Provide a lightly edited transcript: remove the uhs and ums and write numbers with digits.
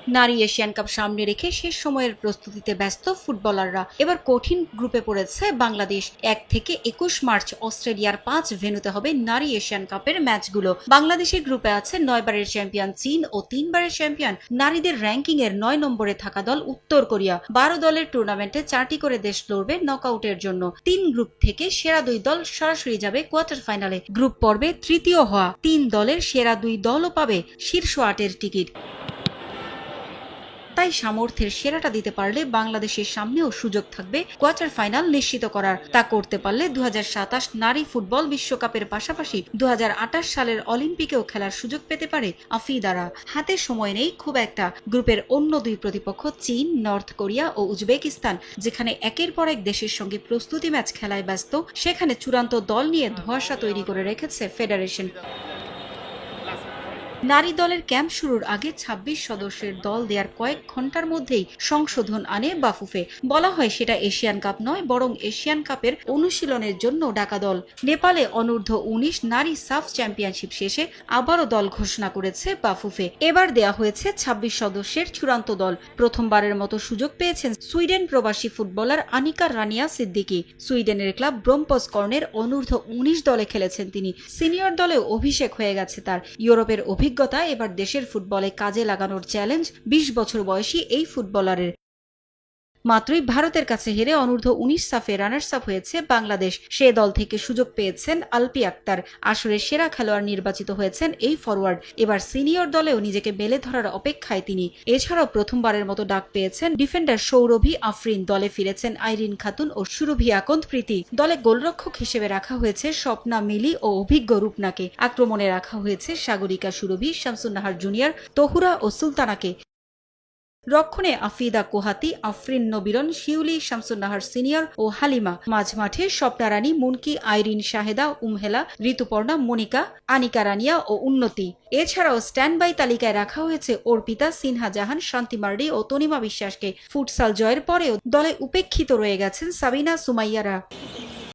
নারী Asian cup সামনে রেখে শেষ সময়ের প্রস্তুতিতে ব্যস্ত ফুটবলাররা। এবার কঠিন গ্রুপে পড়েছে বাংলাদেশ। ১ থেকে ২১ মার্চ অস্ট্রেলিয়ার ৫ ভেন্যুতে হবে নারী এশিয়ান কাপের ম্যাচগুলো। বাংলাদেশের গ্রুপে আছে ৯ বারের চ্যাম্পিয়ন চীন ও ৩ বারের চ্যাম্পিয়ন নারীদের র্যাঙ্কিং এর ৯ নম্বরে থাকা দল উত্তর কোরিয়া। ১২ দলের টুর্নামেন্টে ৪টি করে দেশ লড়বে নকআউটের জন্য। ৩ গ্রুপ থেকে সেরা ২ দল সরাসরি যাবে কোয়ার্টার ফাইনালে। গ্রুপ পর্বে তৃতীয় হওয়া ৩ দলের সেরা ২ দলও পাবে শীর্ষ ৮-এর টিকিট। তাই সামর্থ্যের সেরাটা দিতে পারলে বাংলাদেশের সামনেও সুযোগ থাকবে কোয়ার্টার ফাইনাল নিশ্চিত করার। তা করতে পারলে ২০২৭ নারী ফুটবল বিশ্বকাপের পাশাপাশি ২০২৮ সালের অলিম্পিকেও খেলার সুযোগ পেতে পারে আফিদারা। হাতে সময় নেই খুব একটা। গ্রুপের অন্য ২ প্রতিপক্ষ চীন, নর্থ কোরিয়া ও উজবেকিস্তান, যেখানে একের পর এক দেশের সঙ্গে প্রস্তুতি ম্যাচ খেলায় ব্যস্ত। সেখানে চূড়ান্ত দল নিয়ে ধোঁয়াশা তৈরি করে রেখেছে ফেডারেশন। নারী দলের ক্যাম্প শুরুর আগে ২৬ সদস্যের দল দেওয়ার কয়েক ঘন্টার মধ্যেই সংশোধন আনে বাফুফে। বলা হয় সেটা এশিয়ান কাপ নয়, বরং এশিয়ান কাপের অনুশীলনের জন্য ডাকা দল। নেপালে অনূর্ধ্ব ১৯ নারী সাফ চ্যাম্পিয়নশিপ শেষে আবারও দল ঘোষণা করেছে বাফুফে। এবার দেয়া হয়েছে ২৬ সদস্যের চূড়ান্ত দল। প্রথমবারের মতো সুযোগ পেয়েছেন সুইডেন প্রবাসী ফুটবলার আনিকা রানিয়া সিদ্দিকি। সুইডেনের ক্লাব ব্রোম্পসকর্নের অনূর্ধ্ব ১৯ দলে খেলেছেন তিনি। সিনিয়র দলেও অভিষেক হয়ে গেছে তার। ইউরোপের অভিজ্ঞতা এবার দেশের ফুটবলে কাজে লাগানোর চ্যালেঞ্জ ২০ বছর বয়সী এই ফুটবলারের। মাত্রই ভারতের কাছে হেরে অনূর্ধ্ব ১৯ সাফে রানার্স আপ হয়েছে বাংলাদেশ। সে দল থেকে সুযোগ পেয়েছেন আলপি আক্তার। আসরের সেরা খেলোয়াড় নির্বাচিত হয়েছেন এই ফরওয়ার্ড। এবার সিনিয়র দলেও নিজেকে মেলে ধরার অপেক্ষায় তিনি। এছাড়াও প্রথমবারের মতো ডাক পেয়েছেন ডিফেন্ডার সৌরভী আফরিন। দলে ফিরেছেন আইরিন খাতুন ও সুরভি আকন্দ প্রীতি। দলে গোলরক্ষক হিসেবে রাখা হয়েছে স্বপ্না মিলি ও অভিজ্ঞ রূপনাকে। আক্রমণে রাখা হয়েছে সাগরিকা সুরভি, শামসুন্নাহার জুনিয়র, তহুরা ও সুলতানাকে। রক্ষণে আফিদা কোহাতি, আফরিন নবিরন, শিউলি, শামসুন্নাহার সিনিয়র ও হালিমা। মাঝমাঠে স্বপ্না রানী, মুনকি, আইরিন শাহেদা, উমহেলা, ঋতুপর্ণা, মনিকা, আনিকা রানিয়া ও উন্নতি। এছাড়াও স্ট্যান্ড বাই তালিকায় রাখা হয়েছে অর্পিতা, সিনহা জাহান, শান্তি মার্ডি ও তনিমা বিশ্বাসকে। ফুটসাল জয়ের পরেও দলে উপেক্ষিত রয়ে গেছেন সাবিনা সুমাইয়ারা।